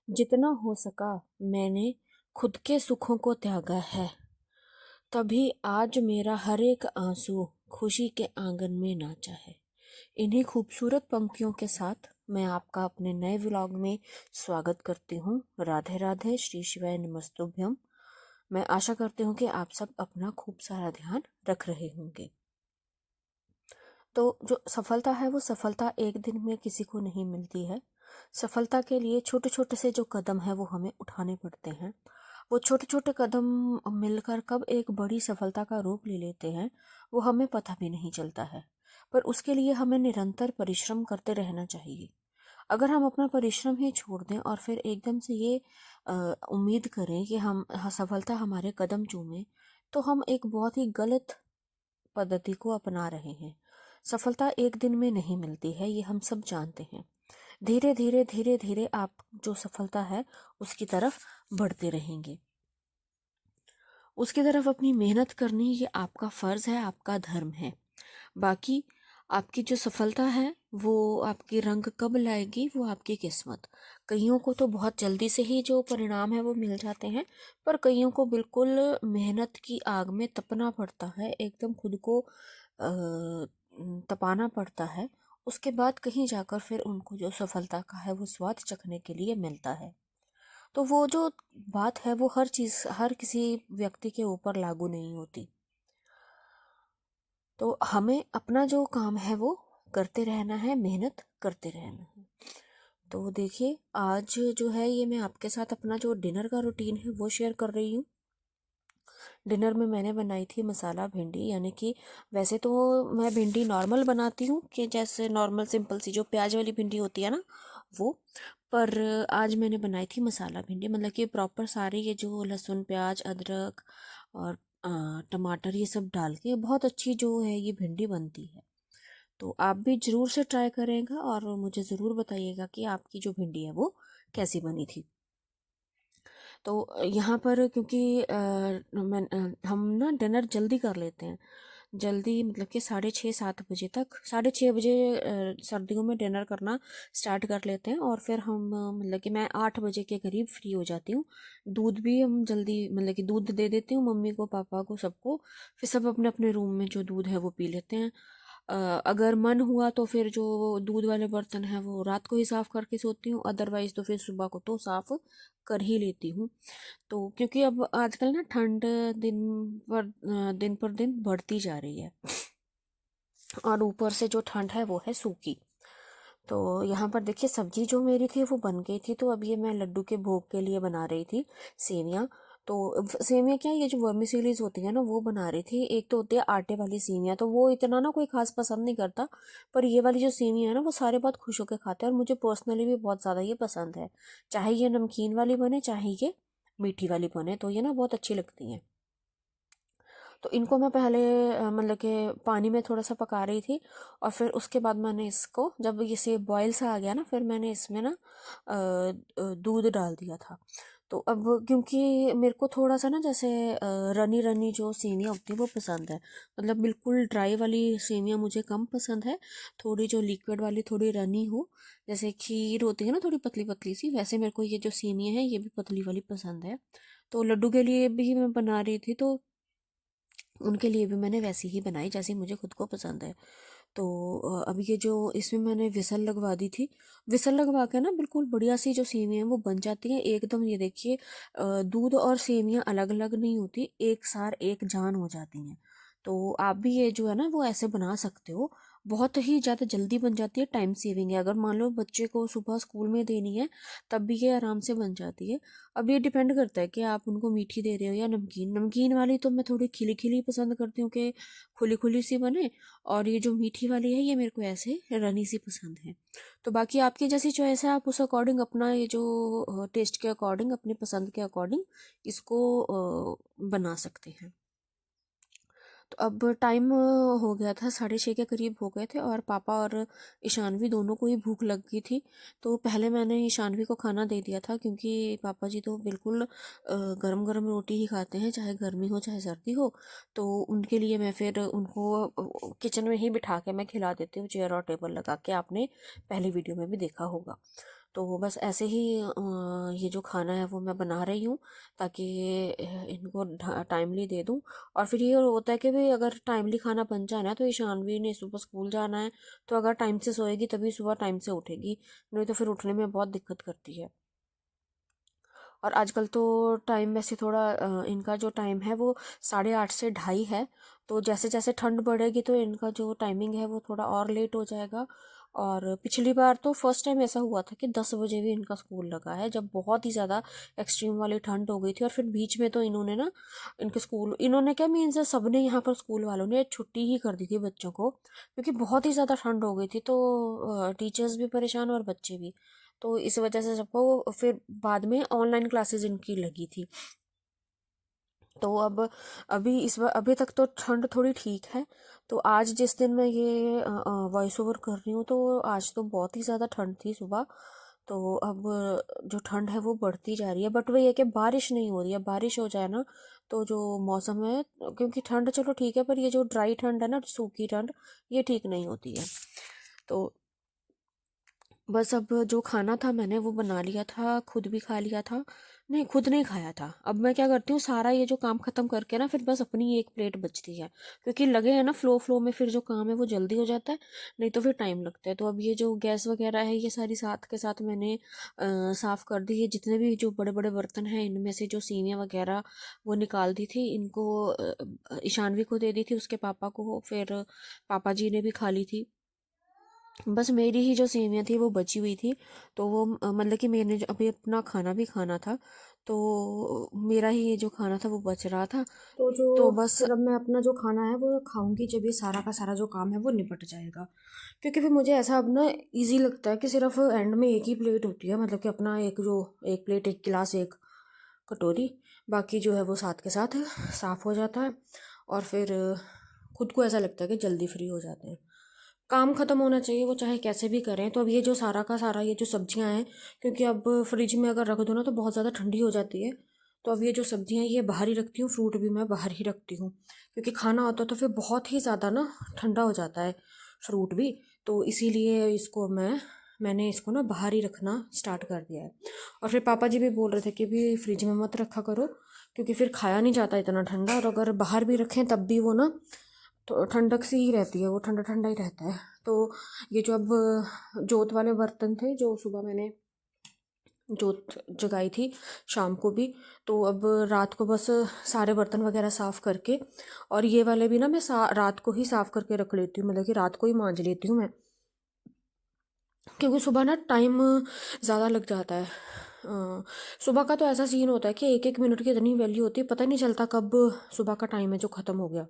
जितना हो सका मैंने खुद के सुखों को त्यागा है, तभी आज मेरा हर एक आंसू खुशी के आंगन में नाचा है। इन्हीं खूबसूरत पंक्तियों के साथ मैं आपका अपने नए व्लॉग में स्वागत करती हूँ। राधे राधे, श्री शिवाय नमस्तुभ्यम। मैं आशा करती हूँ कि आप सब अपना खूब सारा ध्यान रख रहे होंगे। तो जो सफलता है वो सफलता एक दिन में किसी को नहीं मिलती है। सफलता के लिए छोटे छोटे से जो कदम है वो हमें उठाने पड़ते हैं। वो छोटे छोटे कदम मिलकर कब एक बड़ी सफलता का रूप ले लेते हैं वो हमें पता भी नहीं चलता है। पर उसके लिए हमें निरंतर परिश्रम करते रहना चाहिए। अगर हम अपना परिश्रम ही छोड़ दें और फिर एकदम से ये उम्मीद करें कि हम सफलता हमारे कदम चूमे, तो हम एक बहुत ही गलत पद्धति को अपना रहे हैं। सफलता एक दिन में नहीं मिलती है, ये हम सब जानते हैं। धीरे धीरे धीरे धीरे आप जो सफलता है उसकी तरफ बढ़ते रहेंगे। उसकी तरफ अपनी मेहनत करनी ये आपका फर्ज है, आपका धर्म है। बाकी आपकी जो सफलता है वो आपकी रंग कब लाएगी वो आपकी किस्मत। कईयों को तो बहुत जल्दी से ही जो परिणाम है वो मिल जाते हैं, पर कईयों को बिल्कुल मेहनत की आग में तपना पड़ता है, एकदम खुद को तपाना पड़ता है। उसके बाद कहीं जाकर फिर उनको जो सफलता का है वो स्वाद चखने के लिए मिलता है। तो वो जो बात है वो हर चीज़ हर किसी व्यक्ति के ऊपर लागू नहीं होती। तो हमें अपना जो काम है वो करते रहना है, मेहनत करते रहना है। तो देखिए, आज जो है ये मैं आपके साथ अपना जो डिनर का रूटीन है वो शेयर कर रही हूँ। डिनर में मैंने बनाई थी मसाला भिंडी, यानी कि वैसे तो मैं भिंडी नॉर्मल बनाती हूँ कि जैसे नॉर्मल सिंपल सी जो प्याज वाली भिंडी होती है ना वो। पर आज मैंने बनाई थी मसाला भिंडी, मतलब कि प्रॉपर सारी ये जो लहसुन प्याज अदरक और टमाटर ये सब डाल के बहुत अच्छी जो है ये भिंडी बनती है। तो आप भी ज़रूर से ट्राई करेंगे और मुझे ज़रूर बताइएगा कि आपकी जो भिंडी है वो कैसी बनी थी। तो यहाँ पर क्योंकि हम ना डिनर जल्दी कर लेते हैं, जल्दी मतलब कि 6:30-7 बजे तक, 6:30 बजे सर्दियों में डिनर करना स्टार्ट कर लेते हैं और फिर हम मतलब कि मैं 8 बजे के करीब फ्री हो जाती हूँ। दूध भी हम जल्दी मतलब कि दूध दे देती हूँ मम्मी को पापा को सबको, फिर सब अपने अपने रूम में जो दूध है वो पी लेते हैं। अगर मन हुआ तो फिर जो दूध वाले बर्तन हैं वो रात को ही साफ़ करके सोती हूँ, अदरवाइज़ तो फिर सुबह को तो साफ़ कर ही लेती हूँ। तो क्योंकि अब आजकल ना ठंड दिन पर दिन बढ़ती जा रही है और ऊपर से जो ठंड है वो है सूखी। तो यहाँ पर देखिए सब्जी जो मेरी थी वो बन गई थी, तो अब ये मैं लड्डू के भोग के लिए बना रही थी सेवियाँ। तो सेवियाँ क्या, ये जो वर्मिसेलीज होती है ना वो बना रही थी। एक तो होती है आटे वाली सेवियाँ, तो वो इतना ना कोई खास पसंद नहीं करता, पर ये वाली जो सेवियाँ है ना वो सारे बहुत खुश होकर खाते हैं और मुझे पर्सनली भी बहुत ज़्यादा ये पसंद है। चाहे ये नमकीन वाली बने चाहे ये मीठी वाली बने, तो ये ना बहुत अच्छी लगती हैं। तो इनको मैं पहले मतलब कि पानी में थोड़ा सा पका रही थी और फिर उसके बाद मैंने इसको जब इसे बॉयल सा आ गया ना फिर मैंने इसमें ना दूध डाल दिया था। तो अब क्योंकि मेरे को थोड़ा सा ना जैसे रनी रनी जो सेवियाँ होती हैं वो पसंद है, मतलब बिल्कुल ड्राई वाली सेवियाँ मुझे कम पसंद है। थोड़ी जो लिक्विड वाली थोड़ी रनी हो, जैसे खीर होती है ना थोड़ी पतली पतली सी, वैसे मेरे को ये जो सेवियाँ हैं ये भी पतली वाली पसंद है। तो लड्डू के लिए भी मैं बना रही थी, तो उनके लिए भी मैंने वैसी ही बनाई जैसी मुझे खुद को पसंद है। तो अब ये जो इसमें मैंने विसल लगवा दी थी, विसल लगवा के ना बिल्कुल बढ़िया सी जो सेवियाँ हैं वो बन जाती हैं एकदम। ये देखिए दूध और सेवियाँ अलग अलग नहीं होती, एक सार एक जान हो जाती हैं। तो आप भी ये जो है ना वो ऐसे बना सकते हो, बहुत ही ज़्यादा जल्दी बन जाती है, टाइम सेविंग है। अगर मान लो बच्चे को सुबह स्कूल में देनी है तब भी ये आराम से बन जाती है। अब ये डिपेंड करता है कि आप उनको मीठी दे रहे हो या नमकीन। नमकीन वाली तो मैं थोड़ी खिली खिली पसंद करती हूँ कि खुली खुली सी बने, और ये जो मीठी वाली है ये मेरे को ऐसे रनी सी पसंद है। तो बाकी आपकी जैसी चॉइस है, आप उस अकॉर्डिंग अपना ये जो टेस्ट के अकॉर्डिंग अपनी पसंद के अकॉर्डिंग इसको बना सकते हैं। तो अब टाइम हो गया था, 6:30 के करीब हो गए थे और पापा और ईशानवी दोनों को ही भूख लग गई थी। तो पहले मैंने ईशानवी को खाना दे दिया था, क्योंकि पापा जी तो बिल्कुल गरम गरम रोटी ही खाते हैं, चाहे गर्मी हो चाहे सर्दी हो। तो उनके लिए मैं फिर उनको किचन में ही बिठा के मैं खिला देती हूँ, चेयर और टेबल लगा के, आपने पहली वीडियो में भी देखा होगा। तो बस ऐसे ही ये जो खाना है वो मैं बना रही हूँ ताकि इनको टाइमली दे दूँ। और फिर ये होता है कि भाई अगर टाइमली खाना बन जाए ना तो ईशानवी ने सुबह स्कूल जाना है, तो अगर टाइम से सोएगी तभी सुबह टाइम से उठेगी, नहीं तो फिर उठने में बहुत दिक्कत करती है। और आजकल तो टाइम वैसे थोड़ा इनका जो टाइम है वो 8:30 से 2:30 है। तो जैसे जैसे ठंड बढ़ेगी तो इनका जो टाइमिंग है वो थोड़ा और लेट हो जाएगा। और पिछली बार तो फर्स्ट टाइम ऐसा हुआ था कि 10 बजे भी इनका स्कूल लगा है, जब बहुत ही ज़्यादा एक्सट्रीम वाली ठंड हो गई थी। और फिर बीच में तो इन्होंने ना इनके स्कूल इन्होंने क्या मीन्स सबने यहाँ पर स्कूल वालों ने छुट्टी ही कर दी थी बच्चों को, क्योंकि बहुत ही ज़्यादा ठंड हो गई थी। तो टीचर्स भी परेशान और बच्चे भी। तो इस वजह से सबको फिर बाद में ऑनलाइन क्लासेस इनकी लगी थी। तो अब अभी तक तो ठंड थोड़ी ठीक है। तो आज जिस दिन मैं ये वॉइस ओवर कर रही हूँ तो आज तो बहुत ही ज़्यादा ठंड थी सुबह। तो अब जो ठंड है वो बढ़ती जा रही है, बट वही है कि बारिश नहीं हो रही है। बारिश हो जाए ना तो जो मौसम है, क्योंकि ठंड चलो ठीक है, पर ये जो ड्राई ठंड है ना, सूखी ठंड, ये ठीक नहीं होती है। तो बस अब जो खाना था मैंने वो बना लिया था, खुद भी खा लिया था। नहीं, खुद नहीं खाया था। अब मैं क्या करती हूँ, सारा ये जो काम ख़त्म करके ना फिर बस अपनी एक प्लेट बचती है, क्योंकि लगे हैं ना फ्लो फ्लो में, फिर जो काम है वो जल्दी हो जाता है, नहीं तो फिर टाइम लगता है। तो अब ये जो गैस वगैरह है ये सारी साथ के साथ मैंने साफ़ कर दी है। जितने भी जो बड़े बड़े बर्तन हैं इनमें से जो सेवियाँ वगैरह वो निकाल दी थी, इनको ईशानवी को दे दी थी, उसके पापा को, फिर पापा जी ने भी खा ली थी। बस मेरी ही जो सेवियाँ थी वो बची हुई थी। तो वो मतलब कि मैंने अभी अपना खाना भी खाना था, तो मेरा ही ये जो खाना था वो बच रहा था। तो बस फिर अब मैं अपना जो खाना है वो खाऊंगी जब ये सारा का सारा जो काम है वो निपट जाएगा। क्योंकि फिर मुझे ऐसा अब ना इजी लगता है कि सिर्फ एंड में एक ही प्लेट होती है, मतलब कि अपना एक प्लेट, एक गिलास, एक कटोरी, बाकी जो है वो साथ के साथ साफ़ हो जाता है। और फिर खुद को ऐसा लगता है कि जल्दी फ्री हो जाते हैं। काम ख़त्म होना चाहिए, वो चाहे कैसे भी करें। तो अब ये जो सारा का सारा ये जो सब्जियां हैं, क्योंकि अब फ्रिज में अगर रख दो ना तो बहुत ज़्यादा ठंडी हो जाती है। तो अब ये जो सब्जियां हैं ये बाहर ही रखती हूँ, फ्रूट भी मैं बाहर ही रखती हूँ, क्योंकि खाना होता है तो फिर बहुत ही ज़्यादा ना ठंडा हो जाता है फ्रूट भी। तो इसीलिए मैंने इसको ना बाहर ही रखना स्टार्ट कर दिया है। और फिर पापा जी भी बोल रहे थे कि भी फ्रिज में मत रखा करो, क्योंकि फिर खाया नहीं जाता इतना ठंडा, और अगर बाहर भी रखें तब भी वो ना तो ठंडक सी ही रहती है, वो ठंडा ठंडा ही रहता है। तो ये जो अब जोत वाले बर्तन थे जो सुबह मैंने जोत जगाई थी शाम को भी, तो अब रात को बस सारे बर्तन वगैरह साफ़ करके, और ये वाले भी ना मैं रात को ही साफ़ करके रख लेती हूँ, मतलब कि रात को ही मांज लेती हूँ मैं, क्योंकि सुबह ना टाइम ज़्यादा लग जाता है। सुबह का तो ऐसा सीन होता है कि एक एक मिनट की इतनी वैल्यू होती है, पता नहीं चलता कब सुबह का टाइम है जो ख़त्म हो गया।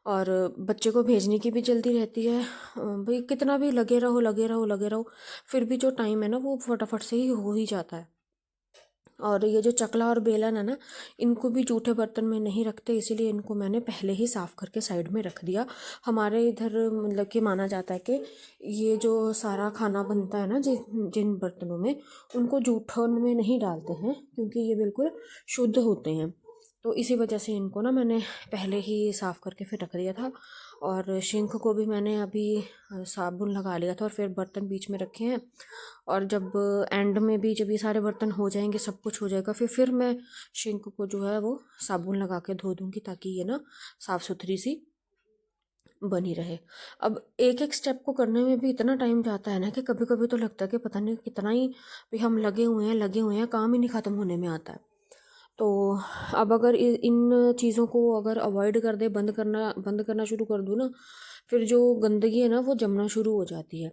और बच्चे को भेजने की भी जल्दी रहती है। भाई कितना भी लगे रहो लगे रहो लगे रहो, फिर भी जो टाइम है ना वो फटाफट से ही हो ही जाता है। और ये जो चकला और बेलन है ना, इनको भी जूठे बर्तन में नहीं रखते, इसीलिए इनको मैंने पहले ही साफ़ करके साइड में रख दिया। हमारे इधर मतलब कि माना जाता है कि ये जो सारा खाना बनता है ना जिन जिन बर्तनों में, उनको जूठों में नहीं डालते हैं, क्योंकि ये बिल्कुल शुद्ध होते हैं। तो इसी वजह से इनको ना मैंने पहले ही साफ़ करके फिर रख दिया था। और सिंक को भी मैंने अभी साबुन लगा लिया था, और फिर बर्तन बीच में रखे हैं। और जब एंड में भी जब ये सारे बर्तन हो जाएंगे, सब कुछ हो जाएगा, फिर मैं सिंक को जो है वो साबुन लगा के धो दूँगी, ताकि ये ना साफ़ सुथरी सी बनी रहे। अब एक एक स्टेप को करने में भी इतना टाइम जाता है ना कि कभी कभी तो लगता है कि पता नहीं कितना ही भी हम लगे हुए हैं, काम ही नहीं ख़त्म होने में आता है। तो अब अगर इन चीज़ों को अगर अवॉइड कर दे, बंद करना शुरू कर दूँ ना, फिर जो गंदगी है ना वो जमना शुरू हो जाती है।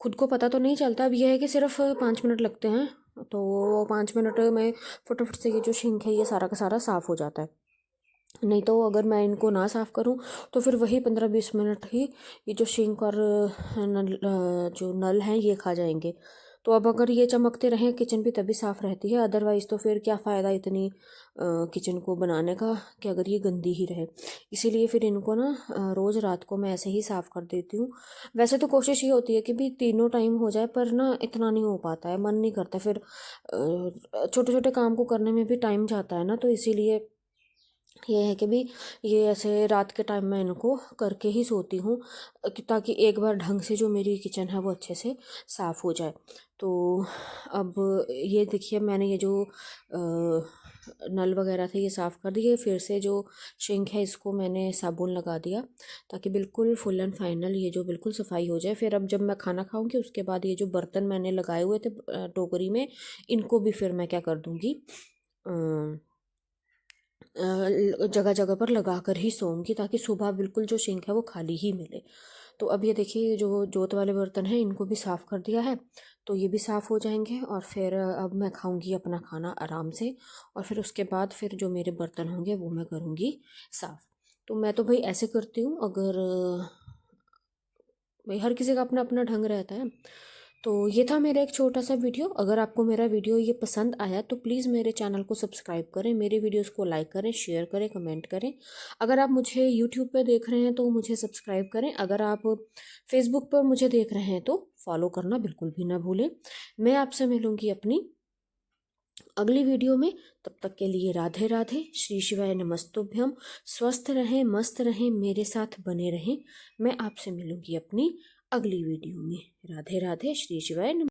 खुद को पता तो नहीं चलता। अब यह है कि सिर्फ 5 मिनट लगते हैं, तो 5 मिनट में फटाफट से ये जो सिंक है ये सारा का सारा साफ़ हो जाता है। नहीं तो अगर मैं इनको ना साफ़ करूं तो फिर वही 15-20 मिनट ही ये जो सिंक और जो नल हैं ये खा जाएंगे। तो अब अगर ये चमकते रहें, किचन भी तभी साफ़ रहती है, अदरवाइज़ तो फिर क्या फ़ायदा इतनी किचन को बनाने का कि अगर ये गंदी ही रहे। इसीलिए फिर इनको ना रोज़ रात को मैं ऐसे ही साफ़ कर देती हूँ। वैसे तो कोशिश ये होती है कि भी तीनों टाइम हो जाए, पर ना इतना नहीं हो पाता है, मन नहीं करता। फिर छोटे छोटे काम को करने में भी टाइम जाता है ना, तो इसीलिए ये है कि भी ये ऐसे रात के टाइम मैं इनको करके ही सोती हूँ ताकि एक बार ढंग से जो मेरी किचन है वो अच्छे से साफ़ हो जाए। तो अब ये देखिए मैंने ये जो नल वगैरह थे ये साफ़ कर दिए। फिर से जो सिंक है इसको मैंने साबुन लगा दिया ताकि बिल्कुल फुल एंड फाइनल ये जो बिल्कुल सफाई हो जाए। फिर अब जब मैं खाना खाऊंगी उसके बाद ये जो बर्तन मैंने लगाए हुए थे टोकरी में, इनको भी फिर मैं क्या कर दूंगी, जगह जगह पर लगा कर ही सोऊंगी ताकि सुबह बिल्कुल जो सिंक है वो खाली ही मिले। तो अब ये देखिए ये जो जोत वाले बर्तन हैं इनको भी साफ़ कर दिया है, तो ये भी साफ़ हो जाएंगे और फिर अब मैं खाऊंगी अपना खाना आराम से। और फिर उसके बाद फिर जो मेरे बर्तन होंगे वो मैं करूँगी साफ़। तो मैं तो भाई ऐसे करती हूँ। अगर भाई हर किसी का अपना अपना ढंग रहता है। तो ये था मेरा एक छोटा सा वीडियो। अगर आपको मेरा वीडियो ये पसंद आया तो प्लीज़ मेरे चैनल को सब्सक्राइब करें, मेरे वीडियोस को लाइक करें, शेयर करें, कमेंट करें। अगर आप मुझे यूट्यूब पे देख रहे हैं तो मुझे सब्सक्राइब करें। अगर आप फेसबुक पर मुझे देख रहे हैं तो फॉलो करना बिल्कुल भी ना भूलें। मैं आपसे मिलूँगी अपनी अगली वीडियो में। तब तक के लिए राधे राधे, श्री शिवाय नमस्तुभ्यम। स्वस्थ रहें, मस्त रहें, मेरे साथ बने रहें। मैं आपसे मिलूंगी अपनी अगली वीडियो में। राधे राधे, श्री शिवाय नमः।